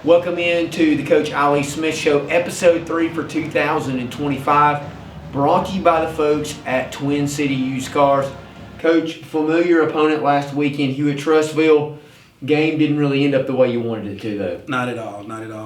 Welcome into the Coach Ali Smith Show, episode 3 for 2025, brought to you by the folks at Twin City Used Cars. Coach, familiar opponent last weekend, Hewitt-Trussville. Game didn't really end up the way you wanted it to, though. Not at all.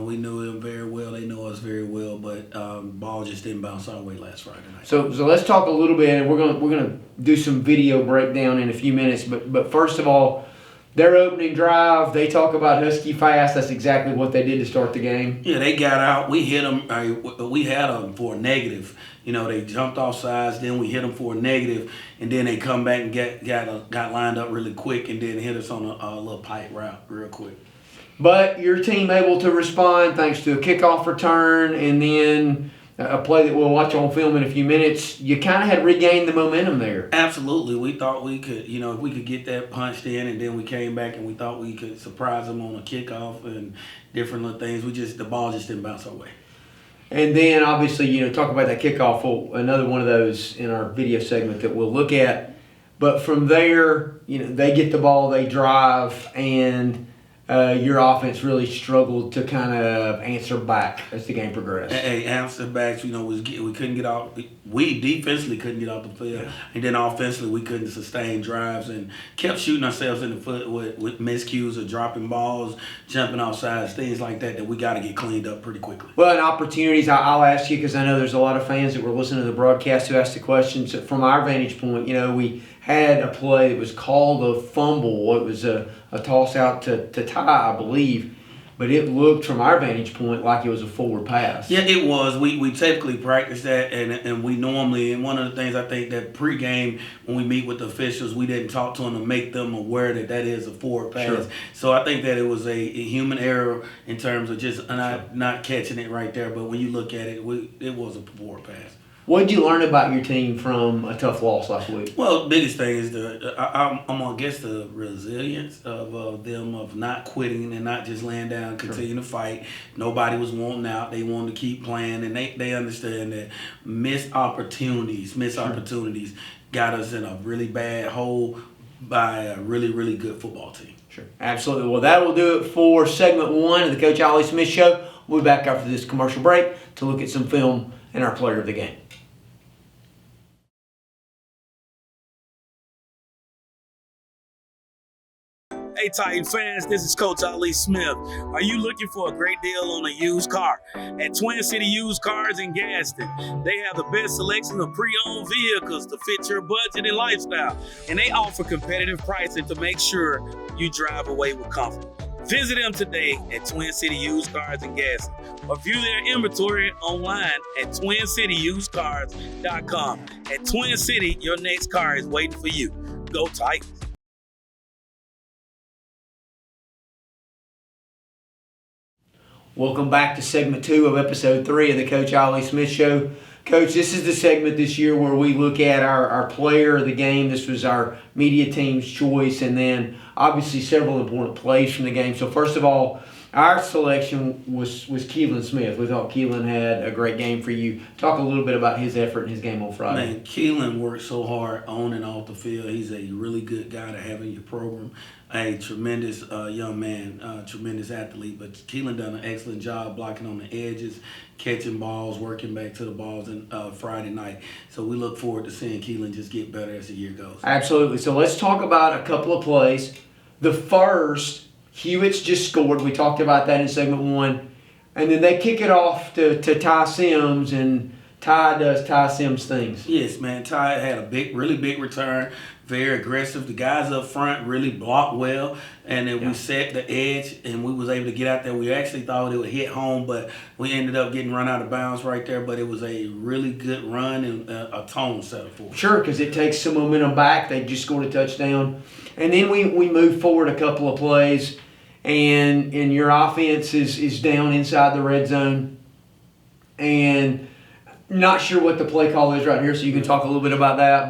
We knew them very well. They know us very well, but ball just didn't bounce our way last Friday night. So let's talk a little bit, and we're gonna do some video breakdown in a few minutes. But first of all, their opening drive, they talk about Husky fast. That's exactly what they did to start the game. Yeah, they got out. We hit them. We had them for a negative. You know, they jumped off sides. Then we hit them for a negative, and then they come back and got lined up really quick, and then hit us on a little pipe route real quick. But your team able to respond thanks to a kickoff return, and then a play that we'll watch on film in a few minutes. You kind of had regained the momentum there. Absolutely. We thought we could, if we could get that punched in, and then we came back and we thought we could surprise them on a kickoff and different little things. The ball just didn't bounce our way. And then, obviously, talk about that kickoff, another one of those in our video segment that we'll look at. But from there, they get the ball, they drive, and your offense really struggled to kind of answer back as the game progressed. Answer backs, we couldn't get out. We defensively couldn't get out the field, and then offensively we couldn't sustain drives and kept shooting ourselves in the foot with miscues of dropping balls, jumping off sides, things like that we got to get cleaned up pretty quickly. Well, and opportunities, I'll ask you because I know there's a lot of fans that were listening to the broadcast who asked the questions. So from our vantage point, we had a play that was called a fumble. It was a toss out to Ty, I believe. But it looked, from our vantage point, like it was a forward pass. Yeah, it was. We typically practice that, and we normally, and one of the things I think that pregame, when we meet with the officials, we didn't talk to them to make them aware that is a forward pass. Sure. So I think that it was a human error in terms of just not catching it right there. But when you look at it, it was a forward pass. What did you learn about your team from a tough loss last week? Well, the biggest thing is I'm gonna guess the resilience of them of not quitting and not just laying down, continue to fight. Nobody was wanting out; they wanted to keep playing, and they understand that missed opportunities got us in a really bad hole by a really, really good football team. Sure, absolutely. Well, that will do it for segment 1 of the Coach Ali Smith Show. We'll be back after this commercial break to look at some film and our player of the game. Hey Titan fans, this is Coach Ali Smith. Are you looking for a great deal on a used car? At Twin City Used Cars in Gaston, they have the best selection of pre-owned vehicles to fit your budget and lifestyle. And they offer competitive pricing to make sure you drive away with comfort. Visit them today at Twin City Used Cars in Gaston, or view their inventory online at twincityusedcars.com. At Twin City, your next car is waiting for you. Go Titans. Welcome back to segment 2 of episode 3 of the Coach Ali Smith Show. Coach, this is the segment this year where we look at our player of the game. This was our media team's choice, and then obviously several important plays from the game. So first of all, our selection was Keelan Smith. We thought Keelan had a great game for you. Talk a little bit about his effort in his game on Friday. Man, Keelan worked so hard on and off the field. He's a really good guy to have in your program. A tremendous young man, tremendous athlete. But Keelan done an excellent job blocking on the edges, catching balls, working back to the balls on Friday night. So we look forward to seeing Keelan just get better as the year goes. Absolutely. So let's talk about a couple of plays. The first, Hewitt's just scored. We talked about that in segment 1. And then they kick it off to Ty Sims, and Ty does Ty Sims things. Yes, man. Ty had a really big return, very aggressive. The guys up front really blocked well, and then we set the edge, and we was able to get out there. We actually thought it would hit home, but we ended up getting run out of bounds right there. But it was a really good run and a tone setter for us. Sure, because it takes some momentum back. They just scored a touchdown. And then we moved forward a couple of plays, and your offense is down inside the red zone. And not sure what the play call is right here, so you can talk a little bit about that.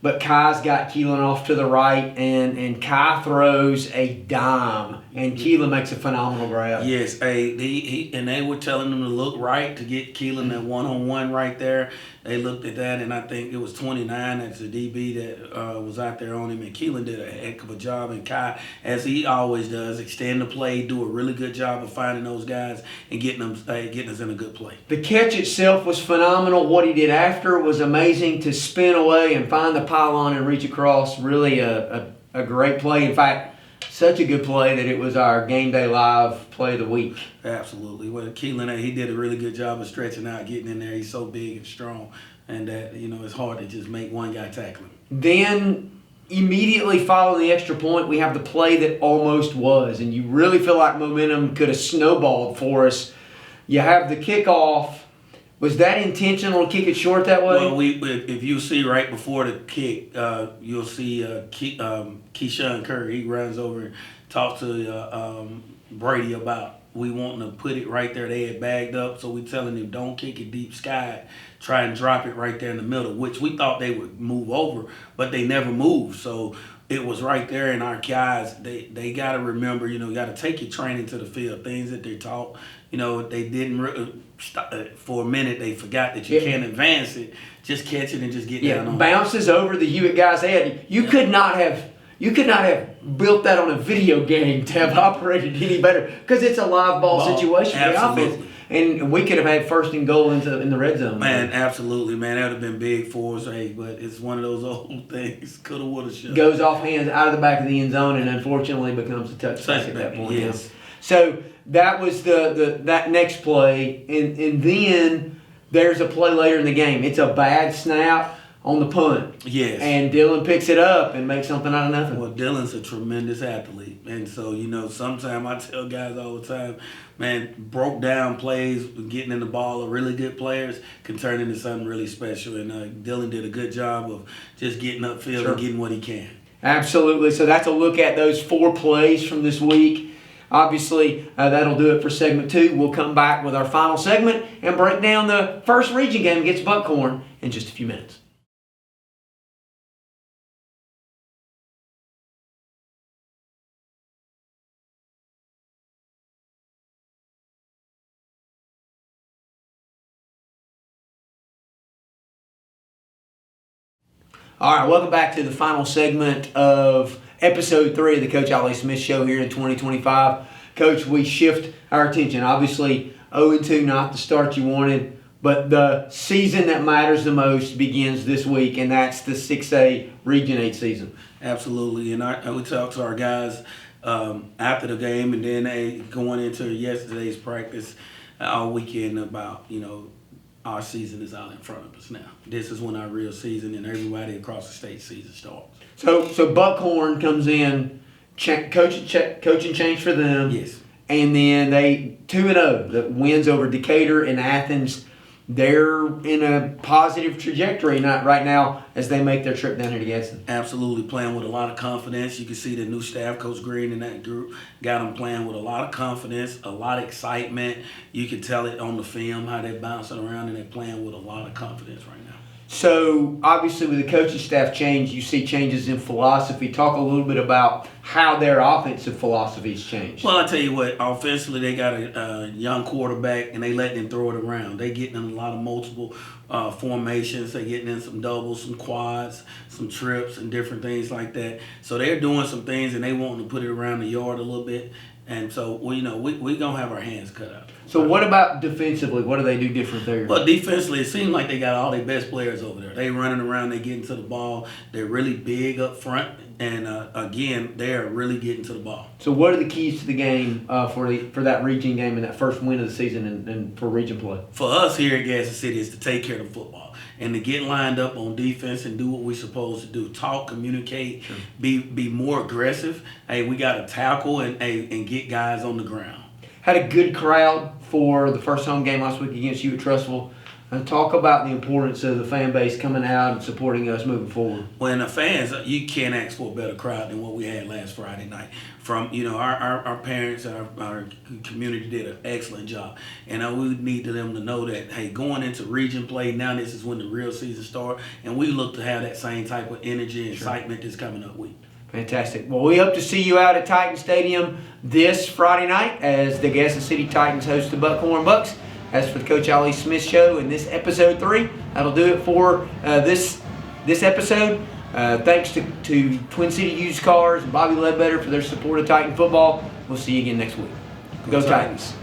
but Kai's got Keelan off to the right, and Kai throws a dime, and Keelan makes a phenomenal grab. Yes, they were telling him to look right to get Keelan that one-on-one right there. They looked at that, and I think it was 29. That's the DB that was out there on him, and Keelan did a heck of a job. And Kai, as he always does, extend the play, do a really good job of finding those guys and getting us in a good play. The catch itself was phenomenal. What he did after was amazing, to spin away and find the pylon and reach across. Really a great play. In fact, such a good play that it was our Game Day Live play of the week. Absolutely. Well, Keelan, he did a really good job of stretching out, getting in there. He's so big and strong, and that it's hard to just make one guy tackle him. Then immediately following the extra point, we have the play that almost was, and you really feel like momentum could have snowballed for us. You have the kickoff. Was that intentional to kick it short that way? Well, if you see right before the kick, you'll see Keyshawn Curry. He runs over and talks to Brady about we wanting to put it right there. They had bagged up, so we telling him don't kick it deep sky. Try and drop it right there in the middle, which we thought they would move over, but they never moved. So it was right there, and our guys, they got to remember, you got to take your training to the field, things that they're taught. They didn't for a minute. They forgot that you can't advance it. Just catch it and just get down on it. Bounces over the Hewitt guy's head. You could not have built that on a video game to have operated any better, because it's a live ball situation. Absolutely. And we could have had first and goal in the red zone. Man, absolutely, man. That would have been big for us, but it's one of those old things. Coulda, woulda, shoulda. Goes off hands out of the back of the end zone, and unfortunately becomes a touchback at that point. Yes. So that was that next play, and then there's a play later in the game. It's a bad snap on the punt. Yes. And Dylan picks it up and makes something out of nothing. Well, Dylan's a tremendous athlete. And so, sometimes I tell guys all the time, man, broke down plays, getting in the ball of really good players can turn into something really special. And Dylan did a good job of just getting upfield and getting what he can. Absolutely. So that's a look at those 4 plays from this week. Obviously, that'll do it for segment 2. We'll come back with our final segment and break down the first region game against Buckhorn in just a few minutes. All right, welcome back to the final segment of episode 3 of the Coach Ali Smith Show here in 2025. Coach, we shift our attention. Obviously, 0-2, not the start you wanted, but the season that matters the most begins this week, and that's the 6A Region 8 season. Absolutely, and we talked to our guys after the game, and then going into yesterday's practice all weekend about, our season is out in front of us now. This is when our real season and everybody across the state season starts. So Buckhorn comes in, coaching change for them. Yes. And then they 2-0, the wins over Decatur and Athens. They're in a positive trajectory right now as they make their trip down here to Gadsden. Absolutely, playing with a lot of confidence. You can see the new staff, Coach Green and that group, got them playing with a lot of confidence, a lot of excitement. You can tell it on the film how they're bouncing around, and they're playing with a lot of confidence right now. So, obviously, with the coaching staff change, you see changes in philosophy. Talk a little bit about how their offensive philosophy's changed. Well, I tell you what, offensively, they got a young quarterback, and they letting him throw it around. They getting in a lot of multiple formations. They getting in some doubles, some quads, some trips, and different things like that. So they're doing some things, and they wanting to put it around the yard a little bit. And so, we're going to have our hands cut out. So what about defensively? What do they do different there? Well, defensively, it seems like they got all their best players over there. They running around, they getting to the ball. They're really big up front, and again, they are really getting to the ball. So what are the keys to the game for that region game and that first win of the season and for region play? For us here at Gadsden City is to take care of the football and to get lined up on defense and do what we're supposed to do. Talk, communicate, be more aggressive. Hey, we got to tackle and get guys on the ground. Had a good crowd for the first home game last week against you at Trussville. Talk about the importance of the fan base coming out and supporting us moving forward. When the fans, you can't ask for a better crowd than what we had last Friday night. From our parents, our community did an excellent job, and we need them to know that, hey, going into region play now, this is when the real season starts, and we look to have that same type of energy and excitement this coming up week. Fantastic. Well, we hope to see you out at Titan Stadium this Friday night as the Gaston City Titans host the Buckhorn Bucks. As for the Coach Ali Smith Show in this episode 3, that'll do it for this episode. Thanks to Twin City Used Cars and Bobby Ledbetter for their support of Titan football. We'll see you again next week. Go Titans.